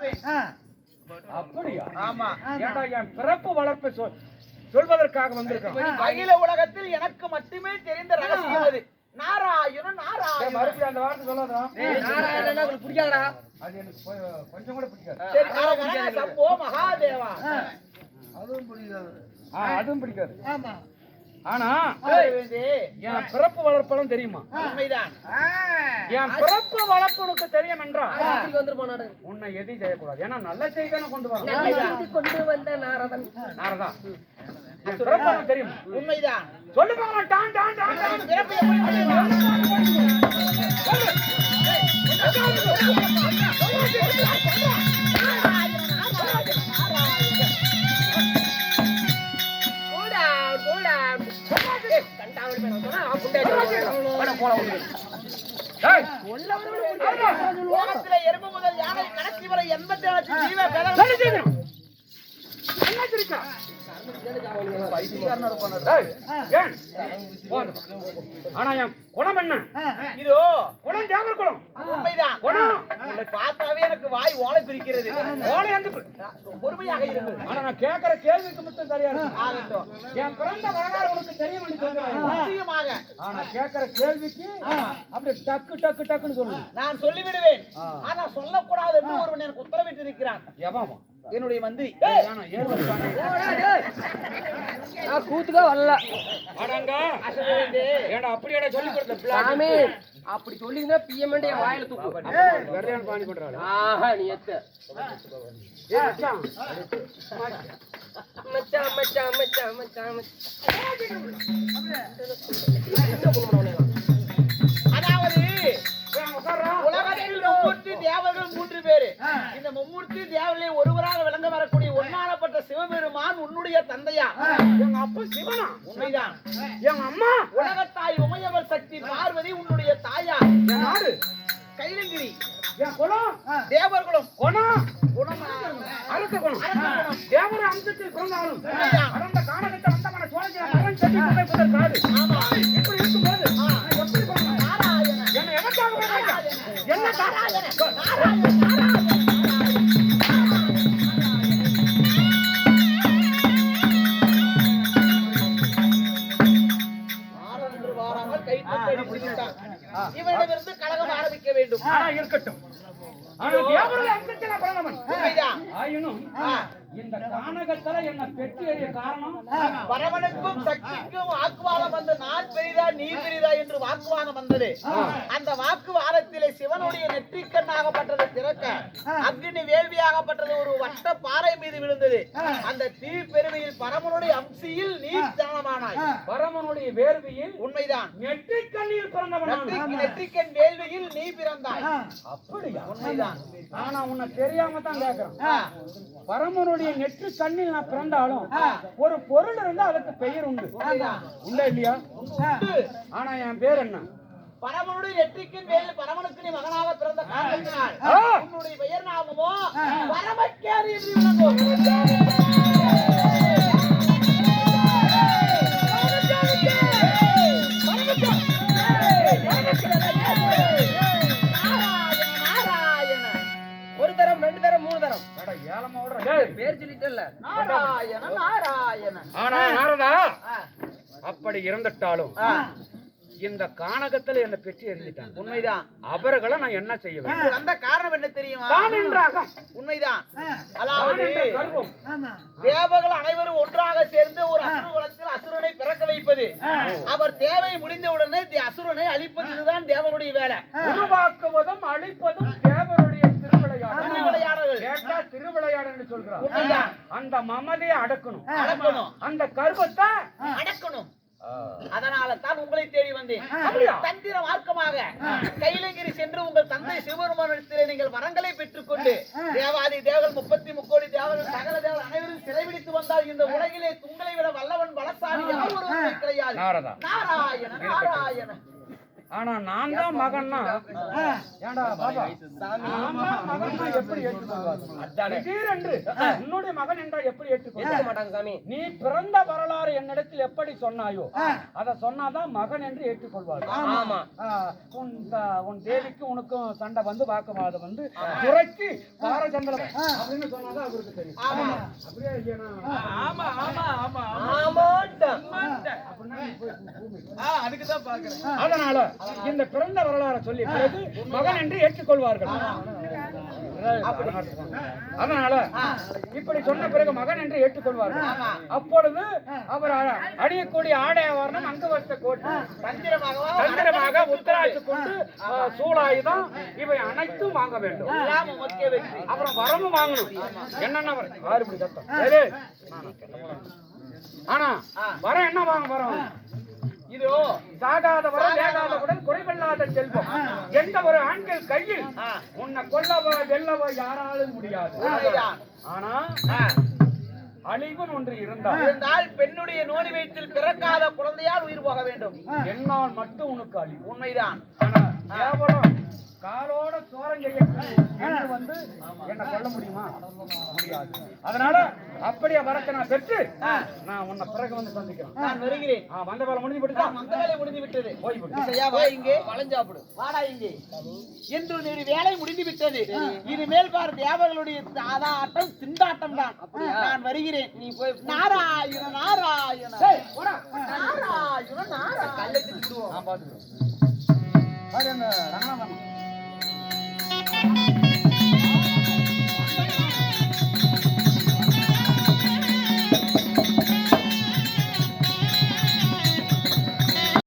வளர்ப்பேன். அப்படியா? ஆமா. ஏண்டா என் பிறப்பு வளர்ப்பை சொல்வதற்காக வந்திருக்கேன். அகில உலகத்தில் எனக்கு மட்டுமே தெரிந்த ரகசியம் அது. நாராயணன் நாராயணன். மறுபடியும் அந்த வார்த்தை சொல்லாதா? நாராயணன் உங்களுக்கு பிடிக்காதா? அது எனக்கு கொஞ்சம் கூட பிடிக்காது. சரி, நாராயண சம்போ மகாதேவா. அதுவும் பிடிக்காது. அதுவும் பிடிக்காது. ஆமா. ஆனா என் பிறப்பு வளர்ப்பெல்லாம் தெரியுமா? உண்மைதான். என் பிறப்பு வளர்ப்பு உனக்கு தெரியும் என்றால் உன்னை எதையும் செய்யக்கூடாது. ஏன்னா நல்ல செய்தி கொண்டு வர கொண்டு வந்த நாரதன். நாரதா என் பிறப்பு தெரியும். உண்மைதான். சொல்லு பாக்கலாம். டான் டான் டான் டான். பிறப்பு எப்படி எறும்பு முதல் யானை கடைசி வரை 87 ஜீவ பேதம். ஆனா என் குணம் என்ன? இதோ குணம் தேவர் குலம். உண்மைதான். குணம் பார்த்தாவே எனக்கு வாய் ஓலை பிரிக்கிறது. ஓலை வந்து பொறுமையாக இருந்தது. ஆனா நான் கேட்கிற கேள்விக்கு மட்டும் தெரியாது. ஆகட்டும். என் பிறந்த வரலாறு உனக்கு தெரியும் என்று சொல்கிறேன். நிச்சயமாக. ஆனா கேட்கிற கேள்விக்கு அப்படி டக்கு டக்கு டக்குன்னு சொல்லு. நான் சொல்லிவிடுவேன். ஆனா சொல்லக்கூடாது என்று ஒருவன் எனக்கு உத்தரவிட்டு இருக்கிறான். எவாமா? என்னுடைய மந்திரி. கூத்துக்கா வரல. அப்படியே சொல்லி கொடுத்த அப்படி சொல்லிங்கன்னா பிஎம்என்டே வாயில தூக்கு. வெள்ளையான பாணி பண்றாரு. ஆஹா நீ எத்த மச்சான் மச்சான் மச்சான் மச்சான். அதாவது உலகத்தில் மும்மூர்த்தி தேவர்கள் 3 பேரு. இந்த மும்மூர்த்தி தேவர்களில் ஒருவராக விளங்க வரக்கூடிய ஒன்னானப்பட்ட சிவபெருமான் உன்னுடைய தந்தையா? எங்க அப்பா சிவனா? உண்மைதான். எங்க அம்மா உலகத்தாய் உமையவர் சக்தி பார்வதி உன்னுடைய தாயா? என் நாடு கைலங்கிரி. என் குலம் தேவர்களும் குணம் குணம் அரச குணம். தேவர அம்சத்தில் பிறந்தாலும் அறந்த காலகட்ட வந்தமான சோழஜன மகன் செட்டி புகை புதர் காடு. இப்படி இருக்கும்போது எப்படி பண்ணலாம்? என்ன எதற்காக வேண்டாம்? என்ன இவரிடமிருந்து கலகம் ஆரம்பிக்க வேண்டும். இருக்கட்டும். ஆனா தேவருடைய அம்சத்தில் பிறந்தவன். ஆயினும் இந்த கானகத்துல என்ன பெற்று எறிய காரணம் பரமனுக்கும் சக்திக்கும் வாக்குவாதம் வந்து நான் பெரிதா நீ பெரிதா என்று வாக்குவாதம் வந்தது. அந்த வாக்குவாதத்திலே சிவனுடைய நெற்றிக்கண்ணாகப்பட்டது திறக்க அக்னி வேள்வியாகப்பட்டது ஒரு வட்ட பாறை மீது விழுந்தது. அந்த தீ பெருமையில் பரமனுடைய அம்சியில் நீ தானமானாய். பரமனுடைய வேள்வியில் உண்மைதான். நெற்றிக்கண்ணில் பிறந்தவன். நெற்றிக்கண் வேள்வியில் நீ பிறந்தாய். அப்படியா? உண்மைதான். ஆனா உன்னை தெரியாம தான் கேட்கிறேன். பரமனுடைய நெற்று கண்ணில் நான் பிறந்தாலும் ஒரு பொருள் இருந்தா அதுக்கு பெயர் உண்டு. உண்டா இல்லையா? ஆனா என் பேர் என்ன? பரமனுடைய நெற்றிக்கின் வேலில் பரமனுக்கு நீ மகனாக பிறந்த காரணத்தினால் உன்னுடைய பெயர் நாமமோ பரமக்கேரி என்று விளங்கும். ஒரு தரம் 2 தரம் 3 தரம் பேர் சொல்லிட்டல்ல. நாராயண நாராயண. ஆனா நாரதா அப்படி இறந்துட்டாலும் இந்த கானகத்துல என்ன பெற்று எறிஞ்சிட்டாங்க. உண்மைதான். அவர்களை நான் என்ன செய்ய வேண்டும்? அந்த காரணம் என்ன தெரியுமா? உண்மைதான். அதாவது தேவர்கள் அனைவரும் ஒன்றாக சேர்ந்து ஒரு அசுரகுலத்தில் அசுரனை பிறக்க வைப்பது. அவர் தேவை முடிந்தவுடனே அசுரனை அழிப்பது. இதுதான் தேவனுடைய வேலை. உருவாக்குவதும் அழிப்பதும் தேவருடைய திருவிளையாடல். கேட்டா திருவிளையாடல் சொல்றாங்க. அந்த மமதையை அடக்கணும். அந்த கர்வத்தை அடக்கணும். அதனால தான் உங்களை தேடி வந்தேன். தந்திர மார்க்கமாக கைலங்கிரி சென்று உங்கள் தந்தை சிவபெருமானிடத்திலே நீங்கள் வரங்களை பெற்றுக்கொண்டு தேவாதி தேவர்கள் 33 கோடி தேவர்கள் சகல தேவர்கள் அனைவரும் சிறைபிடித்து வந்தால் இந்த உலகிலே உங்களை விட வல்லவன் பலசாலி யார் ஒருவரும் கிடையாது. நாராயண நாராயண. ஆனா நான் தான் மகன்னா ஏண்டா பாபா நான் தான் மகன்னா எப்படி ஏற்றுக்கொள்வார் திடீரென்று உன்னுடைய மகன் என்றால் எப்படி ஏற்றுக்கொள்ள மாட்டாங்க சாமி. நீ பிறந்த வரலாறு என்னிடத்தில் எப்படி சொன்னாயோ அதை சொன்னாதான் மகன் என்று ஏற்றுக்கொள்வார். ஆமா. உன் தேவிக்கும் உனக்கும் சண்டை வந்து வாக்குவாதம் வந்து துறைக்கு பாரச்சந்திரன் அப்படின்னு சொன்னாதான் அவருக்கு தெரியும். அப்படியே ஐயா ஆமா ஆமா ஆமா அதுக்குதான் பாக்குறேன். அதனால இந்த பிறந்த வரலாறு சொல்லி பிறகு மகன் என்று ஏற்றுக்கொள்வார்கள். அதனால இப்படி சொன்ன பிறகு மகன் என்று ஏற்றுக்கொள்வார்கள். அப்பொழுது அவர் அணியக்கூடிய ஆடை ஆவரணம் அங்கவஸ்த கோட்டு தந்திரமாக உத்தராட்சி கொண்டு சூளாயுதம் இவை அனைத்தும் வாங்க வேண்டும். அப்புறம் வரமும் வாங்கணும். என்னென்ன ஆறுபடி சத்தம் ஆனா வர என்ன வாங்க வரோம்? இது சாகாத வரம் வேகாதவுடன் குறைவில்லாத செல்வம். எந்த ஒரு ஆண்கள் கையில் உன்னை கொல்லவோ வெல்லவோ யாராலும் முடியாது. ஆனா அழிவன் ஒன்று இருந்தால் பெண்ணுடைய நோய் வயிற்றில் பிறக்காத குழந்தையால் உயிர் போக வேண்டும். என்னால் மட்டும் உனக்கு அழிவு. உண்மைதான். கேவலம் காலோட சோரம் செய்ய வந்து என்ன கொல்ல முடியுமா? முடியாது. அதனால அப்படியே வரத்தை நான் பெற்று நான் உன்னை பிறகு வந்து சந்திக்கிறேன். நான் வருகிறேன். வந்த வேலை முடிஞ்சு விட்டுதா? அந்த வேலை முடிந்து விட்டது. போய் இங்கே வளைஞ்சாப்பிடு. வாடா இங்கே. இன்று நீ வேலை முடிந்து விட்டது. இனிமேல் பாரு தேவர்களுடைய ஆட்டம் திண்டாட்டம் தான். நான் வருகிறேன். நீ போய் நாராயண நாராயண நாராயண நாராயண கல்லை திட்டுவோம். நான் பாத்துக்கிறேன்.